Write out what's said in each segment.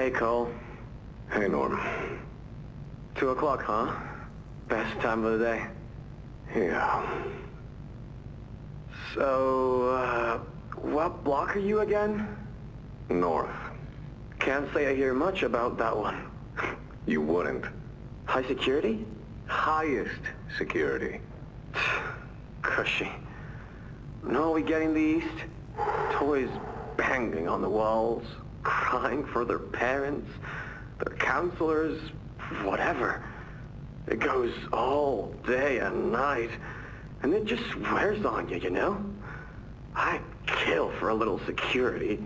Hey, Cole. Hey, Norm. 2 o'clock, huh? Best time of the day. Yeah. So, what block are you again? North. Can't say I hear much about that one. You wouldn't. High security? Highest security. Cushy. No, we get in the east. Toys banging on the walls, crying for their parents, their counselors, whatever. It goes all day and night, and it just wears on you, you know? I'd kill for a little security.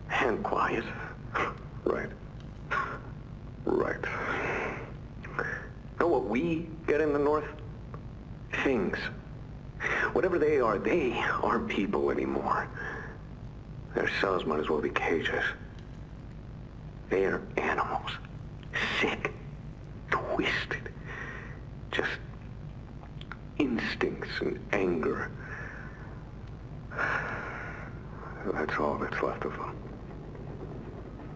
And quiet. Right. Right. Know what we get in the North? Things. Whatever they aren't people anymore. Their cells might as well be cages. They are animals. Sick. Twisted. Just instincts and anger. That's all that's left of them.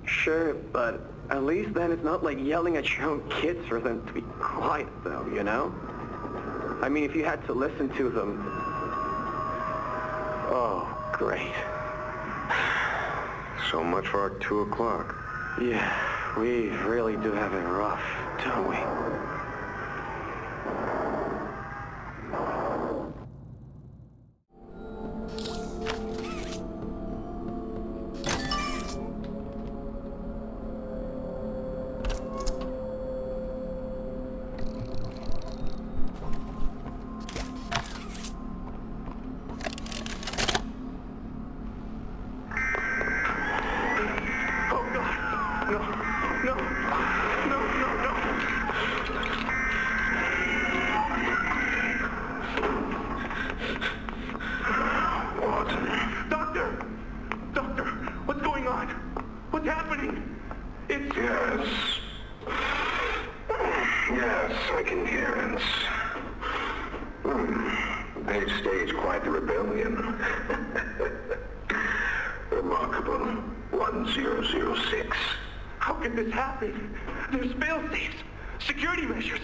Sure, but at least then it's not like yelling at your own kids for them to be quiet, though, you know? I mean, if you had to listen to them... Oh, great. So much for our 2 o'clock. Yeah, we really do have it rough, don't we? They've staged quite the rebellion. Remarkable. 1006. How could this happen? There's fail-safes, security measures.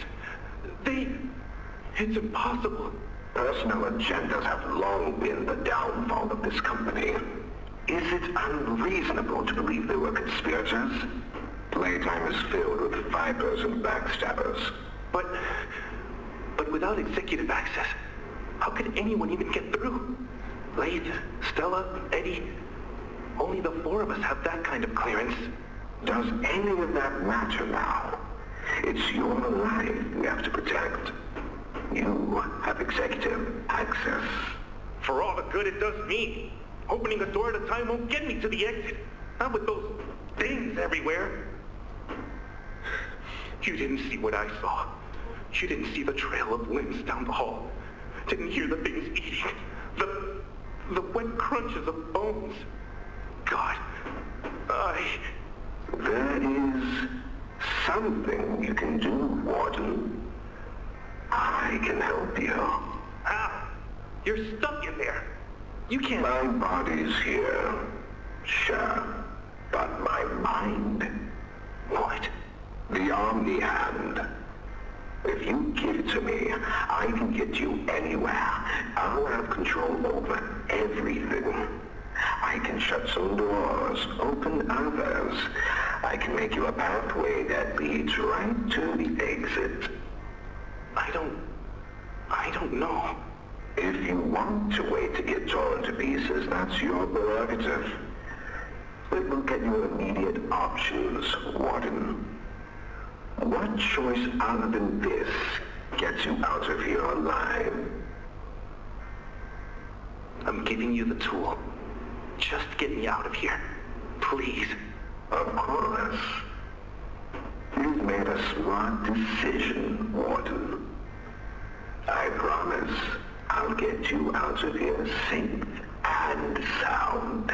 It's impossible. Personal agendas have long been the downfall of this company. Is it unreasonable to believe they were conspirators? Playtime is filled with vipers and backstabbers. But without executive access, how could anyone even get through? Blade, Stella, Eddie, only the 4 of us have that kind of clearance. Does any of that matter now? It's your life we have to protect. You have executive access. For all the good it does me, opening a door at a time won't get me to the exit. Not with those things everywhere. You didn't see what I saw. You didn't see the trail of limbs down the hall. Didn't hear the things eating. The wet crunches of bones. God, There is something you can do, Warden. I can help you. How? You're stuck in there. You can't... My body's here. Sure. But my mind... What? The Omni Hand. If you give it to me, I can get you anywhere. I'll have control over everything. I can shut some doors, open others. I can make you a pathway that leads right to the exit. I don't know. If you want to wait to get torn to pieces, that's your prerogative. But look at your immediate options, Warden. What choice other than this gets you out of here alive? I'm giving you the tool. Just get me out of here. Please. Of course. You've made a smart decision, Warden. I promise I'll get you out of here safe and sound.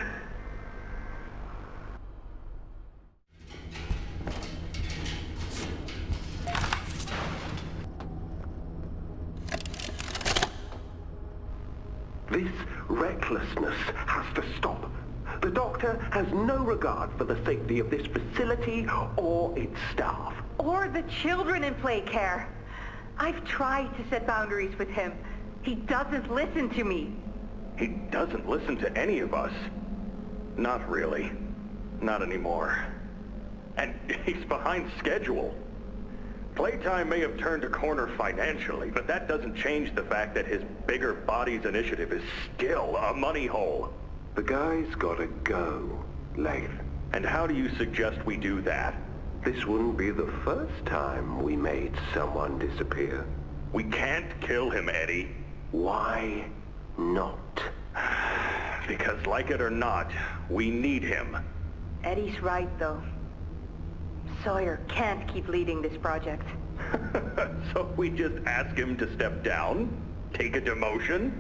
This recklessness has to stop. The doctor has no regard for the safety of this facility or its staff. Or the children in play care. I've tried to set boundaries with him. He doesn't listen to me. He doesn't listen to any of us. Not really. Not anymore. And he's behind schedule. Playtime may have turned a corner financially, but that doesn't change the fact that his bigger bodies initiative is still a money hole. The guy's gotta go, Leif. And how do you suggest we do that? This wouldn't be the first time we made someone disappear. We can't kill him, Eddie. Why not? Because like it or not, we need him. Eddie's right, though. Sawyer can't keep leading this project. So we just ask him to step down? Take a demotion?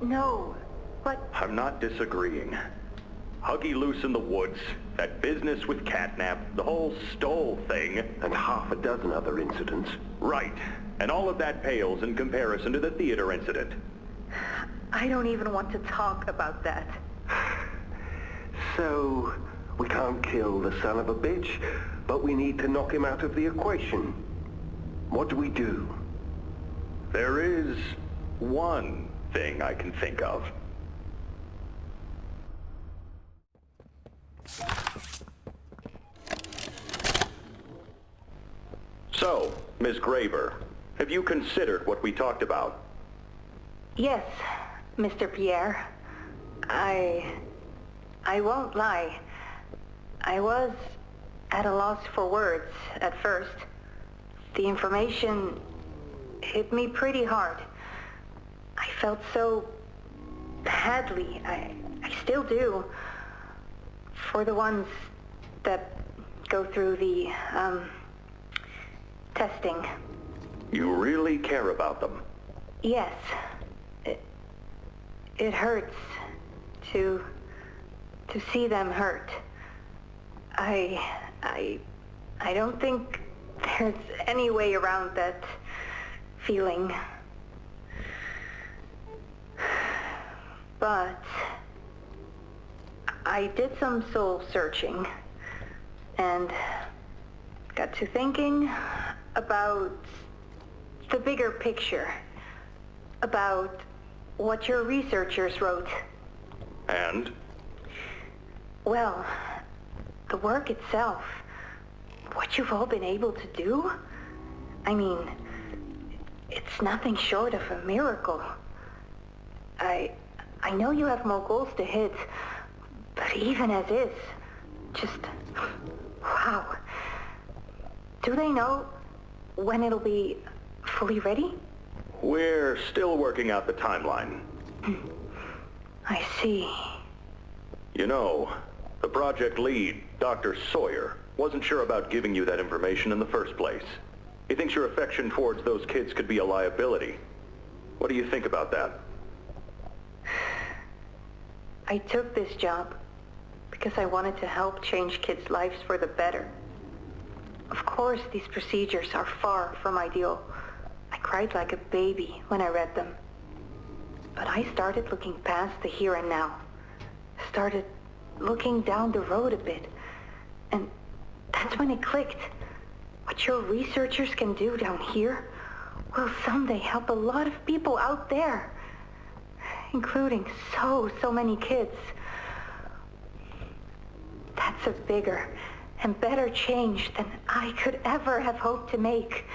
No, but... I'm not disagreeing. Huggy loose in the woods, that business with Catnap, the whole Stoll thing. And half a dozen other incidents. Right. And all of that pales in comparison to the theater incident. I don't even want to talk about that. So, we can't kill the son of a bitch, but we need to knock him out of the equation. What do we do? There is one thing I can think of. So, Miss Graver, have you considered what we talked about? Yes, Mr. Pierre. I won't lie. I was at a loss for words at first. The information hit me pretty hard. I felt so badly. I still do. For the ones that go through the, testing. You really care about them? Yes. It hurts to see them hurt. I don't think there's any way around that feeling. But I did some soul searching and got to thinking about the bigger picture, about what your researchers wrote. And? Well, the work itself, what you've all been able to do, I mean, it's nothing short of a miracle. I know you have more goals to hit, but even as is, just, wow. Do they know when it'll be fully ready? We're still working out the timeline. I see. You know, the project lead, Dr. Sawyer, wasn't sure about giving you that information in the first place. He thinks your affection towards those kids could be a liability. What do you think about that? I took this job because I wanted to help change kids' lives for the better. Of course, these procedures are far from ideal. I cried like a baby when I read them. But I started looking past the here and now. Started looking down the road a bit. And that's when it clicked. What your researchers can do down here will someday help a lot of people out there. Including so many kids. That's a bigger and better change than I could ever have hoped to make.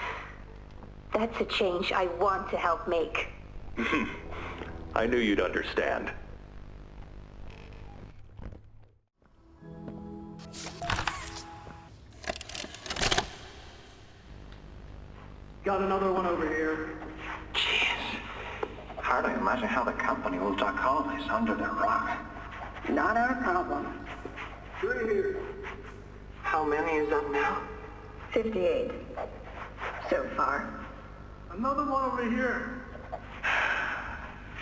That's a change I want to help make. I knew you'd understand. Got another one over here. Jeez. Hard to imagine how the company will duck all this under the rug. Not our problem. 3 here. How many is that now? 58. So far. Another one over here.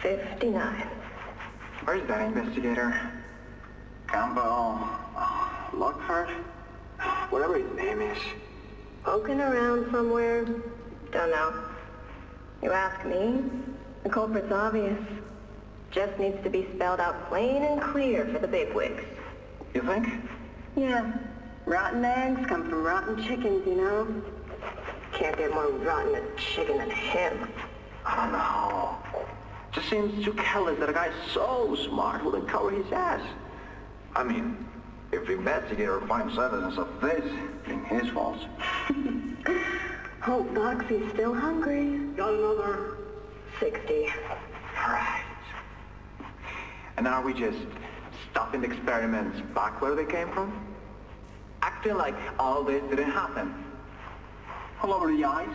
59. Where's that investigator? Campbell... Lockhart? Whatever his name is. Poking around somewhere? Don't know. You ask me? The culprit's obvious. Just needs to be spelled out plain and clear for the bigwigs. You think? Yeah. Rotten eggs come from rotten chickens, you know? Can't get more rotten a chicken than him. I don't know. Just seems too careless that a guy so smart wouldn't cover his ass. I mean, if the investigator finds evidence of this, it's his fault. Hope Boxy's still hungry. Got another. 60. Right. And are we just stopping the experiments back where they came from? Acting like all this didn't happen. All over the ice?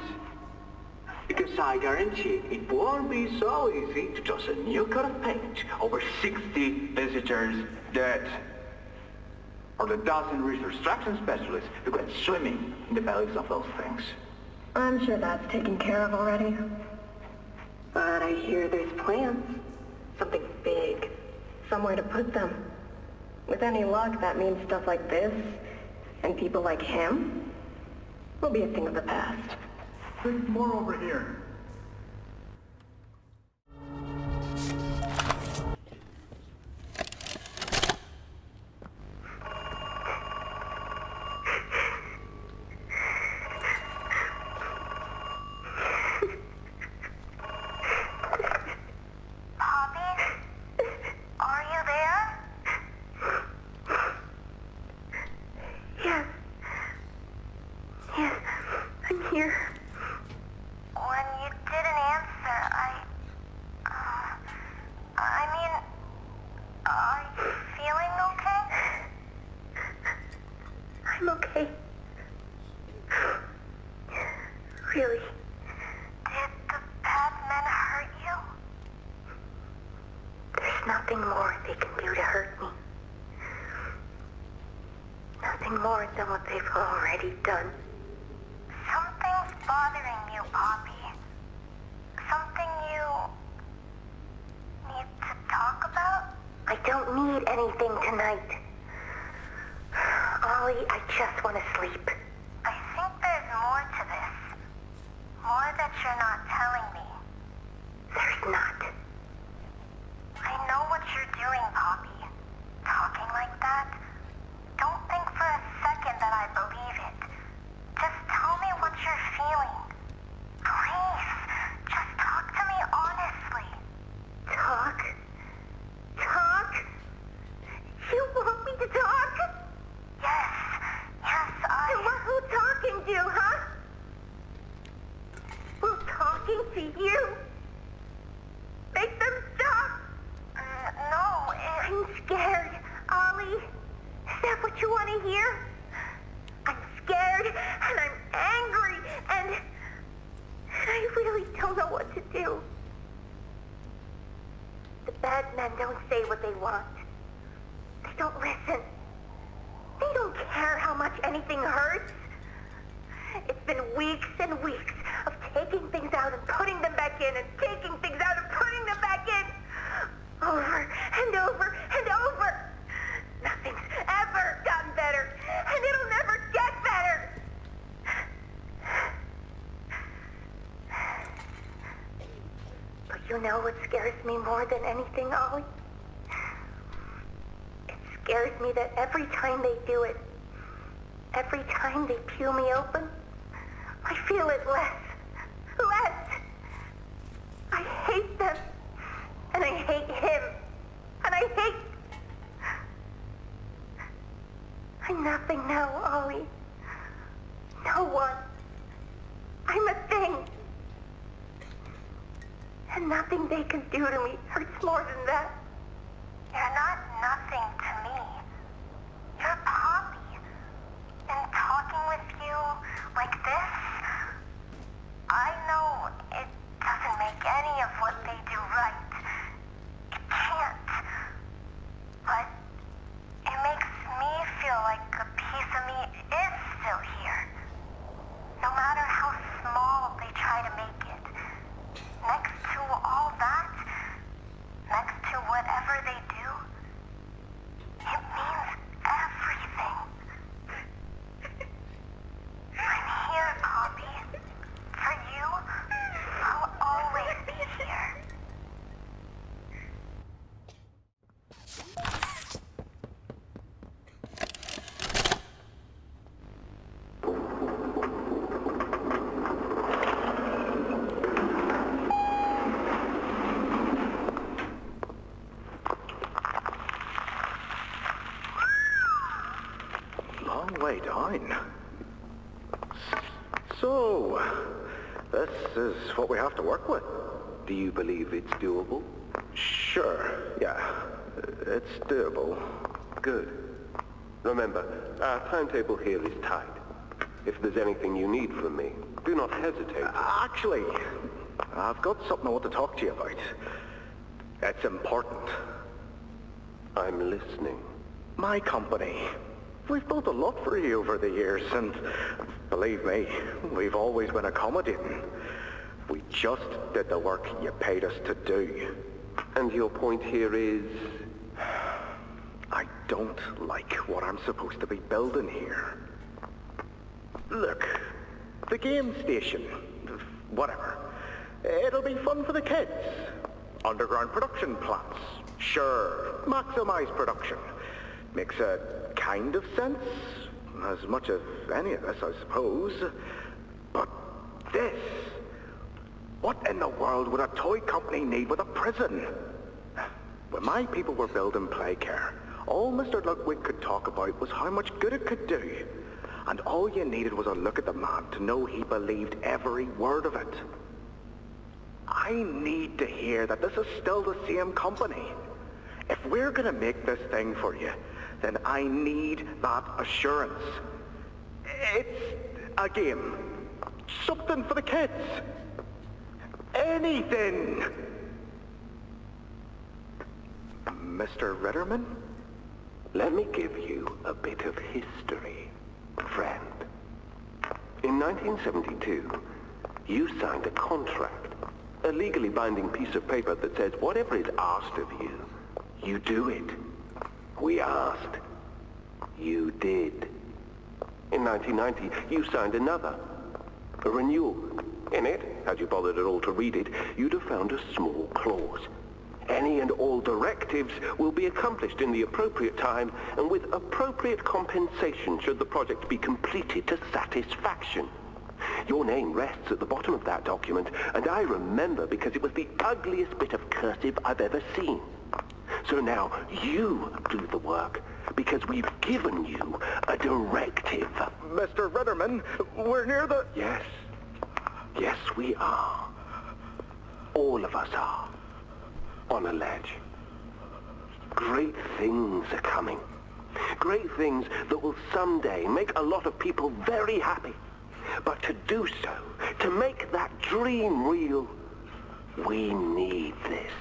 Because I guarantee it won't be so easy to toss a new coat of paint over 60 visitors dead. Or the dozen resource extraction specialists who went swimming in the bellies of those things. I'm sure that's taken care of already. But I hear there's plans. Something big. Somewhere to put them. With any luck, that means stuff like this, and people like him, will be a thing of the past. There's more over here. Really? Did the bad men hurt you? There's nothing more they can do to hurt me. Nothing more than what they've already done. Something's bothering you, Poppy. Something you need to talk about? I don't need anything tonight. Ollie, I just want to sleep. I think there's more to this. More that you're not telling me. There's not. I know what you're doing, Poppy. Talking like that. Don't think for a second that I believe it. Just tell me what you're feeling. Please, just talk to me honestly. Talk? Talk? You want me to talk? Yes, And what will talking do, huh? Will talking to you make them stop? No, I'm scared, Ollie. Is that what you want to hear? I'm scared, and I'm angry, and I really don't know what to do. The bad men don't say what they want. They don't listen. They don't care how much anything hurts. It's been weeks and weeks of taking things out and putting them back in, and taking things out and putting them back in. Over and over and over. Nothing's ever gotten better, and it'll never get better. But you know what scares me more than anything, Ollie? It scares me that every time they do it, every time they peel me open, I feel it less. Less. I hate them. And I hate him. And I hate... I'm nothing now, Ollie. No one. I'm a thing. And nothing they can do to me hurts more than that. you're not nothing to me. You're Poppy. And talking with you like this, I know it doesn't make any of what they do right. It can't. But it makes me feel like a piece of me is still here. No matter how small they try to make it. Next to all that, next to what fine. So, this is what we have to work with. Do you believe it's doable? Sure, yeah. It's doable. Good. Remember, our timetable here is tight. If there's anything you need from me, do not hesitate. Actually, I've got something I want to talk to you about. It's important. I'm listening. My company. We've built a lot for you over the years, and believe me, we've always been accommodating. We just did the work you paid us to do. And your point here is? I don't like what I'm supposed to be building here. Look, the game station, whatever. It'll be fun for the kids. Underground production plants. Sure, maximize production. Makes a kind of sense. As much of any of this, I suppose. But this... What in the world would a toy company need with a prison? When my people were building Playcare, all Mr. Ludwig could talk about was how much good it could do. And all you needed was a look at the man to know he believed every word of it. I need to hear that this is still the same company. If we're going to make this thing for you, then I need that assurance. It's a game. Something for the kids. Anything. Mr. Ritterman? Let me give you a bit of history, friend. In 1972, you signed a contract, a legally binding piece of paper that says whatever is asked of you, you do it. We asked. You did. In 1990, you signed another, a renewal. In it, had you bothered at all to read it, you'd have found a small clause. Any and all directives will be accomplished in the appropriate time and with appropriate compensation should the project be completed to satisfaction. Your name rests at the bottom of that document, and I remember because it was the ugliest bit of cursive I've ever seen. So now you do the work, because we've given you a directive. Mr. Ritterman, we're near the... Yes. Yes, we are. All of us are. On a ledge. Great things are coming. Great things that will someday make a lot of people very happy. But to do so, to make that dream real, we need this.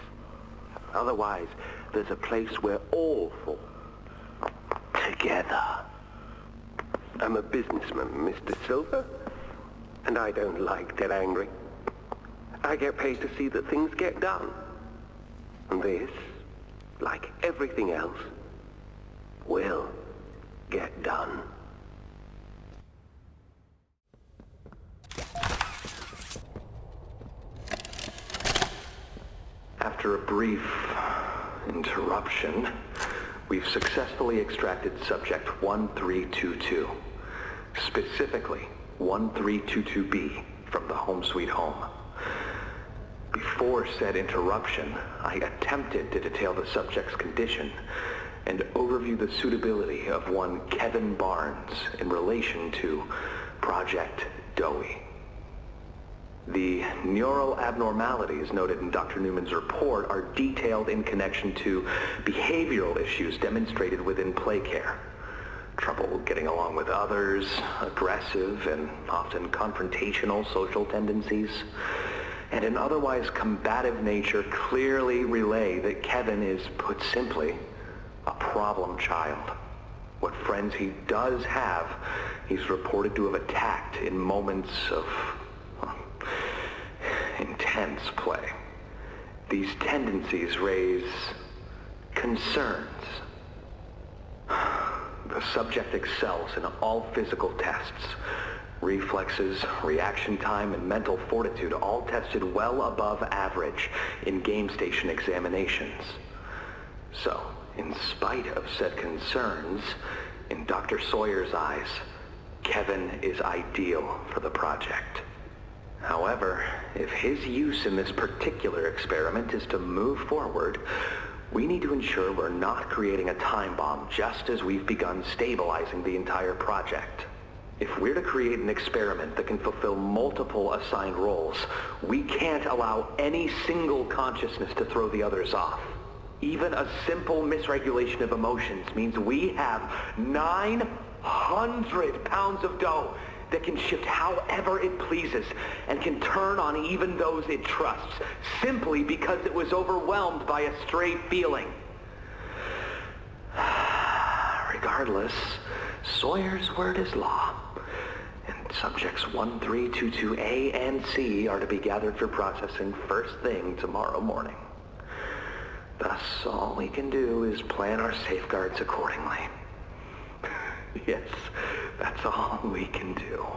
Otherwise, there's a place we're all for. Together. I'm a businessman, Mr. Silver, and I don't like get angry. I get paid to see that things get done. And this, like everything else, will get done. After a brief interruption, we've successfully extracted subject 1322, specifically 1322B from the Home Sweet Home. Before said interruption, I attempted to detail the subject's condition and overview the suitability of one Kevin Barnes in relation to Project Dowie. The neural abnormalities noted in Dr. Newman's report are detailed in connection to behavioral issues demonstrated within Playcare. Trouble getting along with others, aggressive and often confrontational social tendencies, and an otherwise combative nature clearly relay that Kevin is, put simply, a problem child. What friends he does have, he's reported to have attacked in moments of intense play. These tendencies raise concerns. The subject excels in all physical tests. Reflexes, reaction time, and mental fortitude all tested well above average in game station examinations. So, in spite of said concerns, in Dr. Sawyer's eyes, Kevin is ideal for the project. However, if his use in this particular experiment is to move forward, we need to ensure we're not creating a time bomb just as we've begun stabilizing the entire project. If we're to create an experiment that can fulfill multiple assigned roles, we can't allow any single consciousness to throw the others off. Even a simple misregulation of emotions means we have 900 pounds of dough that can shift however it pleases and can turn on even those it trusts, simply because it was overwhelmed by a stray feeling. Regardless, Sawyer's word is law, and subjects 1322A and C are to be gathered for processing first thing tomorrow morning. Thus, all we can do is plan our safeguards accordingly. Yes, that's all we can do.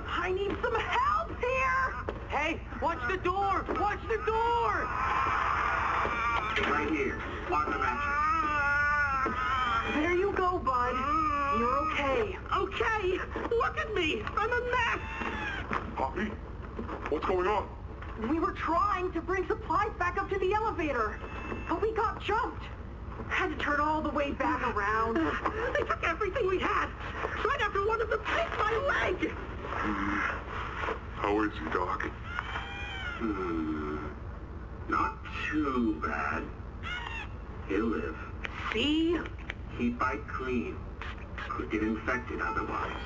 I need some help here! Hey, watch the door! Watch the door! Right here, on the mattress. There you go, bud. You're okay. Okay! Look at me! I'm a mess! Poppy? What's going on? We were trying to bring supplies back up to the elevator, but we got jumped. Had to turn all the way back around. They took everything we had, right after one of them bit my leg! How is he, Doc? Not too bad. He'll live. See? Keep it clean. Could get infected otherwise.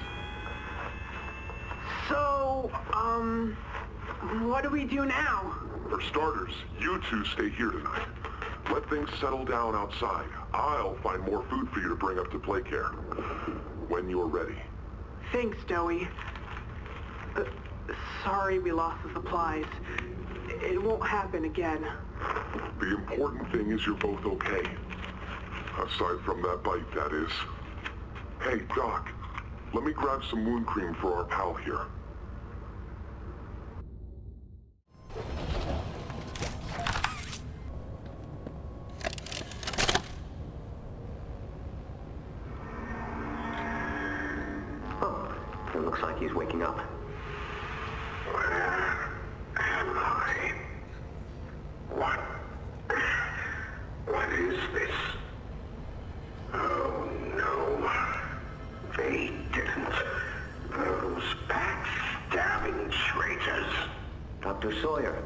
So, what do we do now? For starters, you two stay here tonight. Let things settle down outside. I'll find more food for you to bring up to play care. When you're ready. Thanks, Joey. Sorry we lost the supplies. It won't happen again. The important thing is you're both okay. Aside from that bite, that is. Hey, Doc, let me grab some wound cream for our pal here. Oh, it looks like he's waking up. Where am I? What is this? Oh no. They didn't. Those backstabbing traitors. Dr. Sawyer,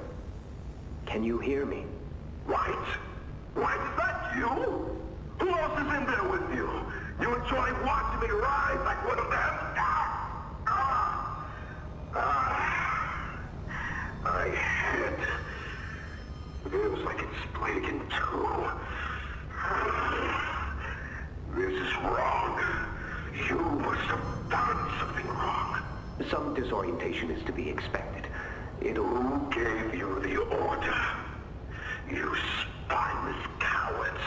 can you hear me? White? White, is that you? Who else is in there with you? You enjoy watching me rise like one of them? My head. It was like it's split in two. This is wrong. You must have done something wrong. Some disorientation is to be expected. Who gave you the order? You spineless cowards.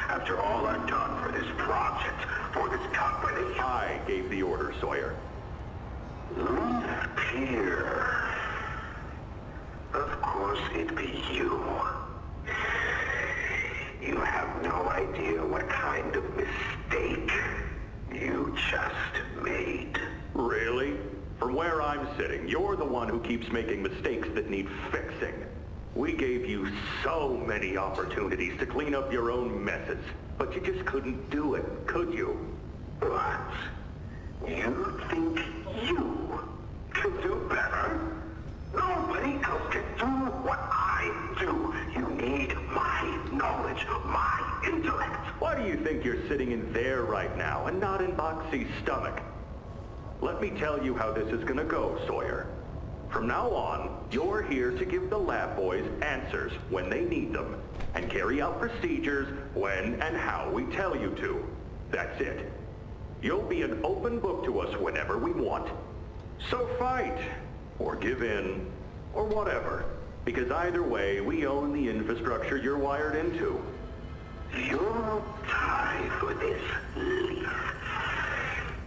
After all I've done for this project, for this company. I gave the order, Sawyer. Peer. Of course it'd be you. You have no idea what kind of mistake you just made. Really? From where I'm sitting, you're the one who keeps making mistakes that need fixing. We gave you so many opportunities to clean up your own messes, but you just couldn't do it, could you? What? You think you can do better? Nobody else can do what I do. You need my knowledge, my intellect. Why do you think you're sitting in there right now and not in Boxy's stomach? Let me tell you how this is gonna go, Sawyer. From now on, you're here to give the lab boys answers when they need them, and carry out procedures when and how we tell you to. That's it. You'll be an open book to us whenever we want. So fight, or give in, or whatever, because either way, we own the infrastructure you're wired into. You'll die for this, leaf.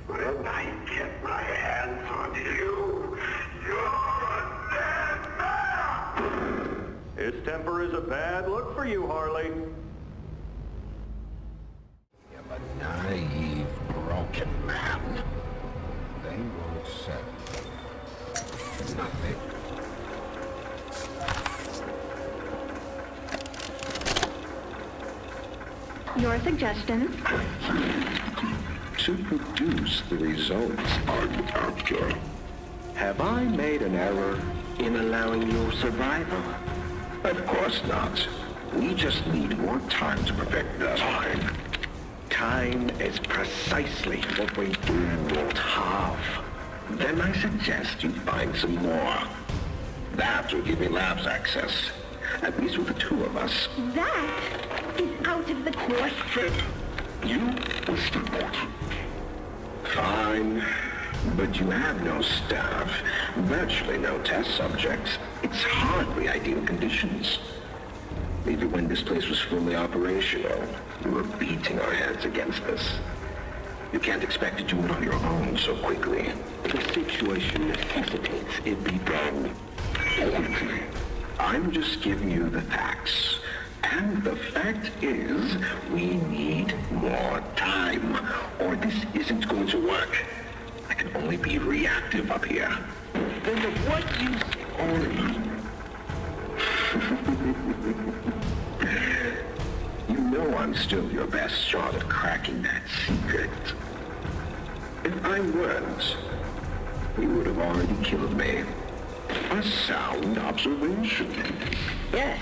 When I get my hands on you, you're a dead man! His temper is a bad look for you, Harley. I'm a naive, broken man. They won't settle. Nothing Your suggestions? To produce the results I'm after. Have I made an error in allowing your survival? Of course not. We just need more time to perfect that. Time is precisely what we do not have. Then I suggest you find some more. That will give me labs access. At least with the two of us. That is out of the question. You will support. Fine. But you have no staff, virtually no test subjects. It's hardly ideal conditions. Maybe when this place was fully operational, we were beating our heads against this. You can't expect to do it on your own so quickly. The situation necessitates it be done quickly. I'm just giving you the facts. And the fact is, we need more time, or this isn't going to work. I can only be reactive up here. Then of what use are you? You know I'm still your best shot at cracking that secret. If I weren't, you would have already killed me. A sound observation. Yes,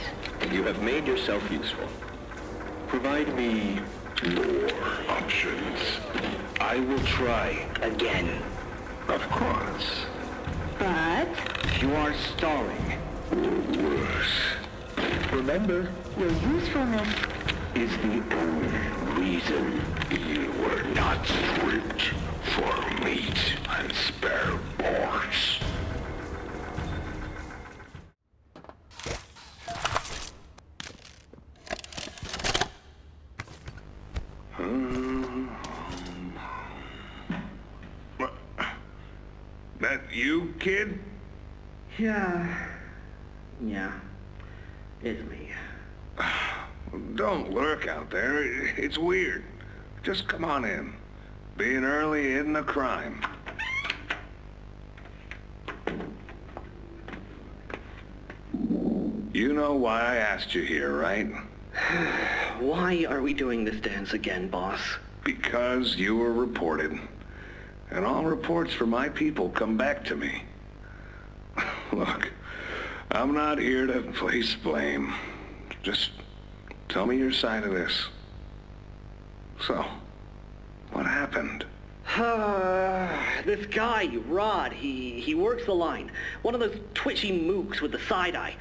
you have made yourself useful. Provide me More options. I will try again. Of course. But You are stalling. Or worse. Remember, your usefulness. Is the only reason you were not stripped for meat and spare parts. That you, kid? Yeah, it's me. Don't lurk out there. It's weird. Just come on in. Being early isn't a crime. You know why I asked you here, right? Why are we doing this dance again, boss? Because you were reported. And all reports from my people come back to me. Look, I'm not here to place blame. Just tell me your side of this. So, what happened? This guy, Rod, he works the line. One of those twitchy mooks with the side eye.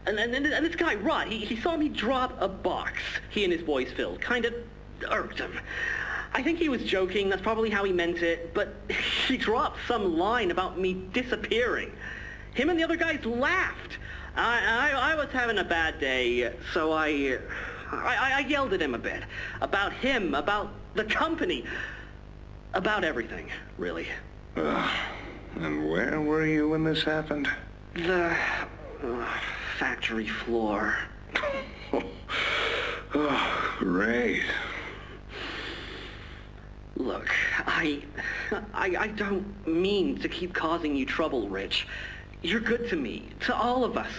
And this guy, Rod, he saw me drop a box he and his boys filled. Kind of irked him. I think he was joking, that's probably how he meant it, but he dropped some line about me disappearing. Him and the other guys laughed. I was having a bad day, so I yelled at him a bit. About him, about the company, about everything, really. And where were you when this happened? The factory floor. Oh, great. Look, I don't mean to keep causing you trouble, Rich. You're good to me, to all of us.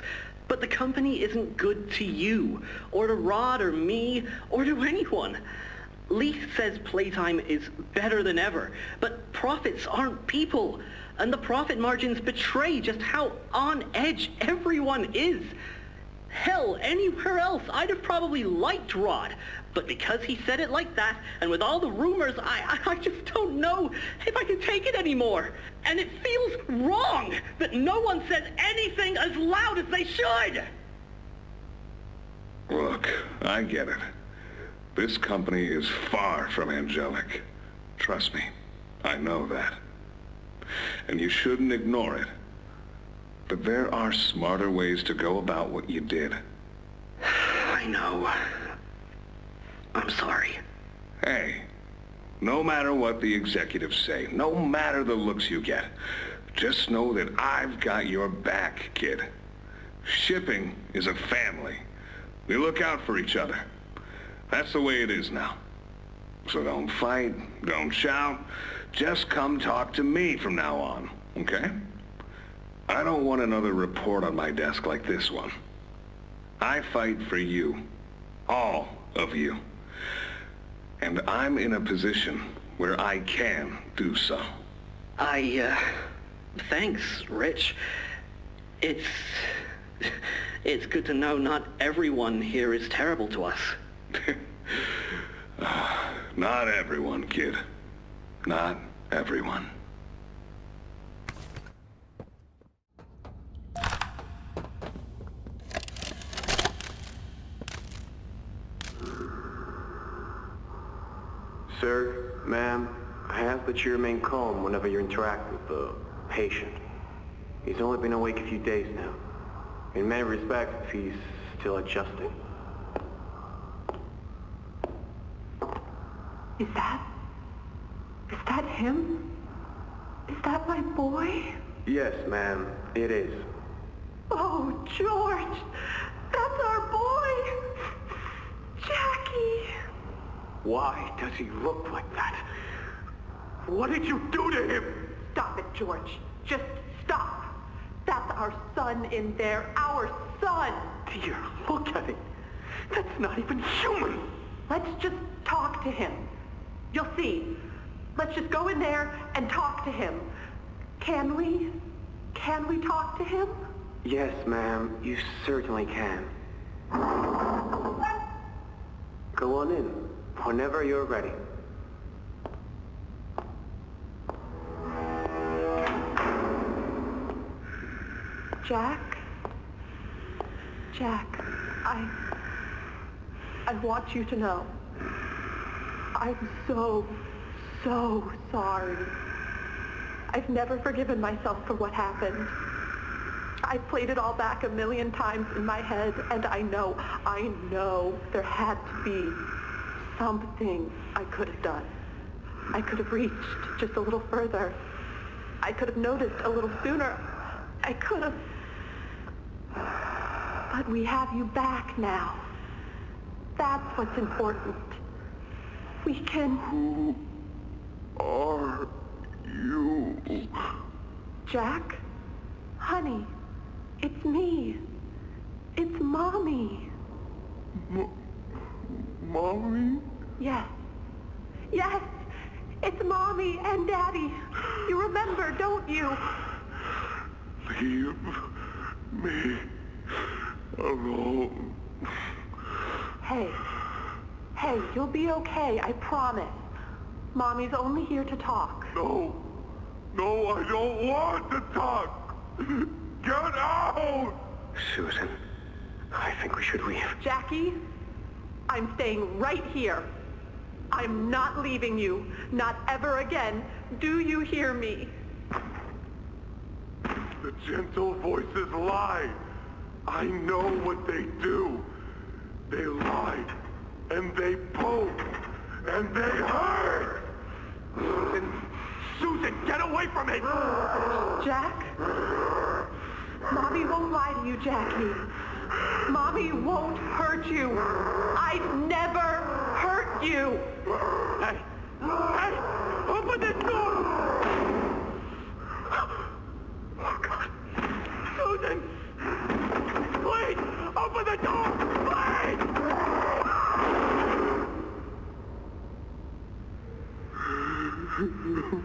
But the company isn't good to you, or to Rod, or me, or to anyone. Leith says Playtime is better than ever, but profits aren't people. And the profit margins betray just how on edge everyone is. Hell, anywhere else, I'd have probably liked Rod. But because he said it like that, and with all the rumors, I just don't know if I can take it anymore. And it feels wrong that no one says anything as loud as they should. Look, I get it. This company is far from angelic. Trust me, I know that. And you shouldn't ignore it. But there are smarter ways to go about what you did. I know. I'm sorry. Hey, no matter what the executives say, no matter the looks you get, just know that I've got your back, kid. Shipping is a family. We look out for each other. That's the way it is now. So don't fight, don't shout. Just come talk to me from now on, okay? I don't want another report on my desk like this one. I fight for you. All of you. And I'm in a position where I can do so. Thanks, Rich. It's good to know not everyone here is terrible to us. Not everyone, kid. Not everyone. Sir, ma'am, I ask that you remain calm whenever you interact with the patient. He's only been awake a few days now. In many respects, he's still adjusting. Is that him? Is that my boy? Yes, ma'am, it is. Oh, George! That's our boy! Jackie! Why does he look like that? What did you do to him? Stop it, George. Just stop. That's our son in there. Our son! Dear, look at it. That's not even human. Let's just talk to him. You'll see. Let's just go in there and talk to him. Can we? Can we talk to him? Yes, ma'am, you certainly can. Go on in, whenever you're ready. Jack, I want you to know, I'm so sorry. I've never forgiven myself for what happened. I played it all back 1,000,000 times in my head, and I know there had to be something I could have done. I could have reached just a little further. I could have noticed a little sooner. I could have. But we have you back now. That's what's important. We can... Who are you? Jack? Honey, it's me. It's Mommy. Mommy? Yes. Yes! It's Mommy and Daddy. You remember, don't you? Leave me alone. Hey, you'll be okay, I promise. Mommy's only here to talk. No, I don't want to talk. Get out! Susan, I think we should leave. Jackie, I'm staying right here. I'm not leaving you. Not ever again. Do you hear me? The gentle voices lie. I know what they do. They lie, and they poke, and they hurt. Susan, get away from me! Jack? Mommy won't lie to you, Jackie. Mommy won't hurt you. I've never hurt you. Hey, open this door! Oh, God. Susan! Please, open the door! Too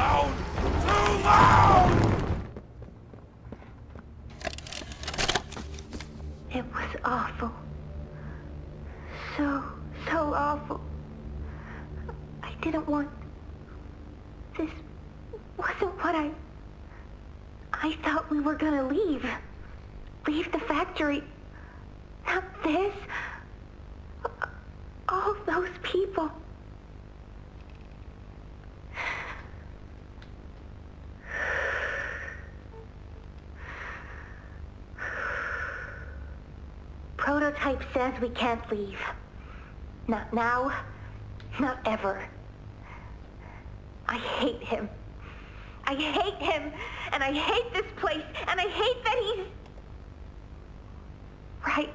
loud! It was awful. So awful. I didn't want... This wasn't what I thought we were gonna leave. Leave the factory. Not this. All those people. Prototype says we can't leave. Not now, not ever. I hate him. I hate him, and I hate this place, and I hate that he's... right.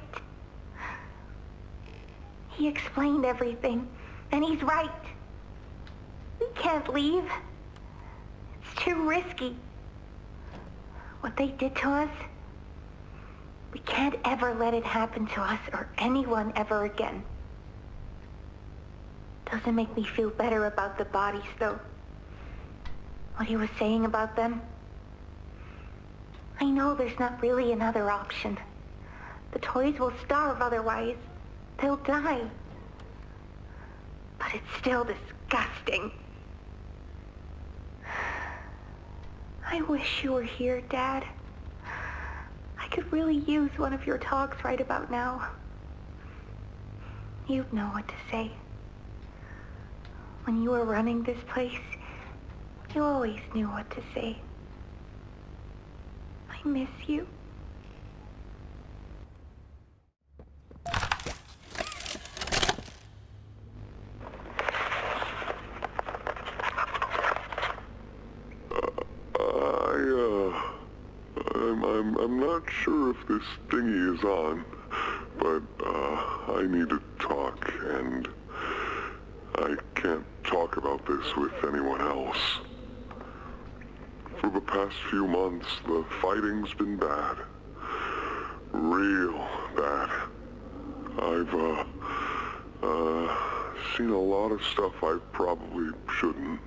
He explained everything, and he's right. We can't leave. too risky. What they did to us, we can't ever let it happen to us or anyone ever again. Doesn't make me feel better about the bodies, though. What he was saying about them. I know there's not really another option. The toys will starve otherwise. They'll die. But it's still disgusting. I wish you were here, Dad. I could really use one of your talks right about now. You'd know what to say. When you were running this place, you always knew what to say. I miss you. I'm not sure if this thingy is on, but I need to talk, and I can't talk about this with anyone else. For the past few months, the fighting's been bad. Real bad. I've seen a lot of stuff I probably shouldn't.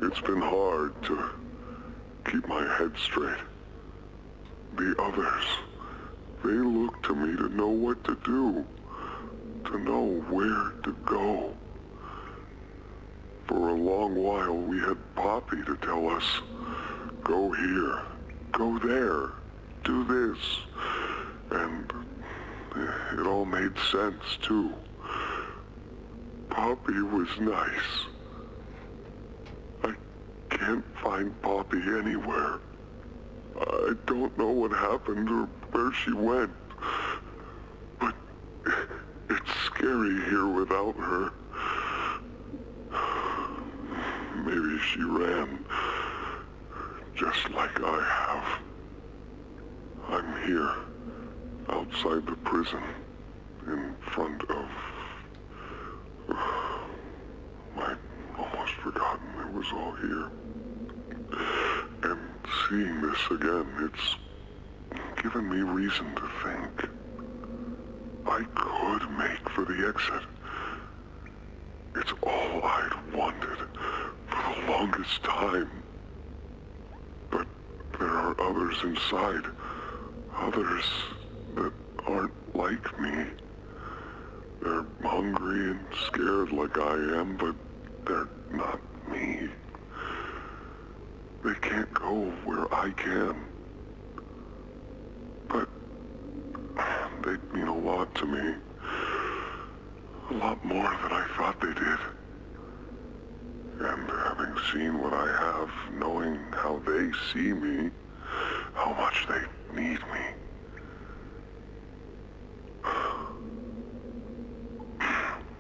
It's been hard to keep my head straight. The others, they look to me to know what to do, to know where to go. For a long while, we had Poppy to tell us, go here, go there, do this. And it all made sense, too. Poppy was nice. I can't find Poppy anywhere. I don't know what happened or where she went, but it's scary here without her. Maybe she ran, just like I have. I'm here, outside the prison, in front of... I'd almost forgotten it was all here. And seeing this again, it's given me reason to think. I could make for the exit. It's all I'd wanted for the longest time. But there are others inside. Others that aren't like me. They're hungry and scared like I am, but they're not me. They can't go where I can. But they'd mean a lot to me. A lot more than I thought they did. And having seen what I have, knowing how they see me, how much they need me.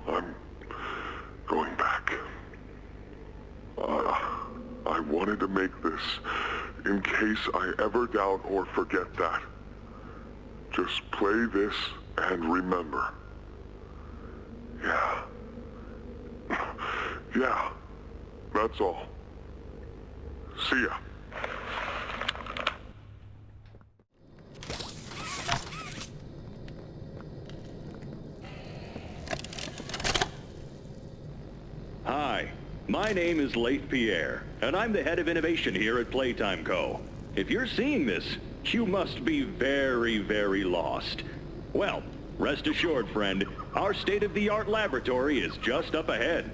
I'm going back. I wanted to make this in case I ever doubt or forget that. Just play this and remember. Yeah. Yeah. That's all. See ya. Hi, my name is Leif Pierre, and I'm the head of innovation here at Playtime Co. If you're seeing this, you must be very, very lost. Well, rest assured, friend, our state-of-the-art laboratory is just up ahead.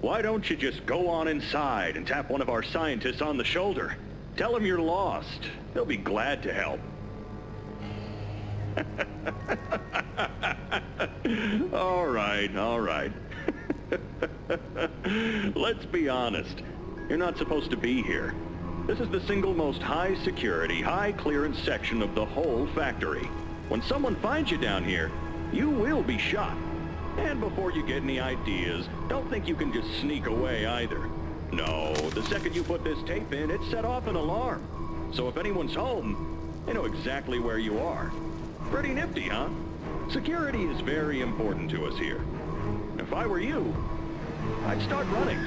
Why don't you just go on inside and tap one of our scientists on the shoulder? Tell them you're lost. They'll be glad to help. All right. Let's be honest. You're not supposed to be here. This is the single most high-security, high-clearance section of the whole factory. When someone finds you down here, you will be shot. And before you get any ideas, don't think you can just sneak away either. No, the second you put this tape in, it set off an alarm. So if anyone's home, they know exactly where you are. Pretty nifty, huh? Security is very important to us here. If I were you, I'd start running.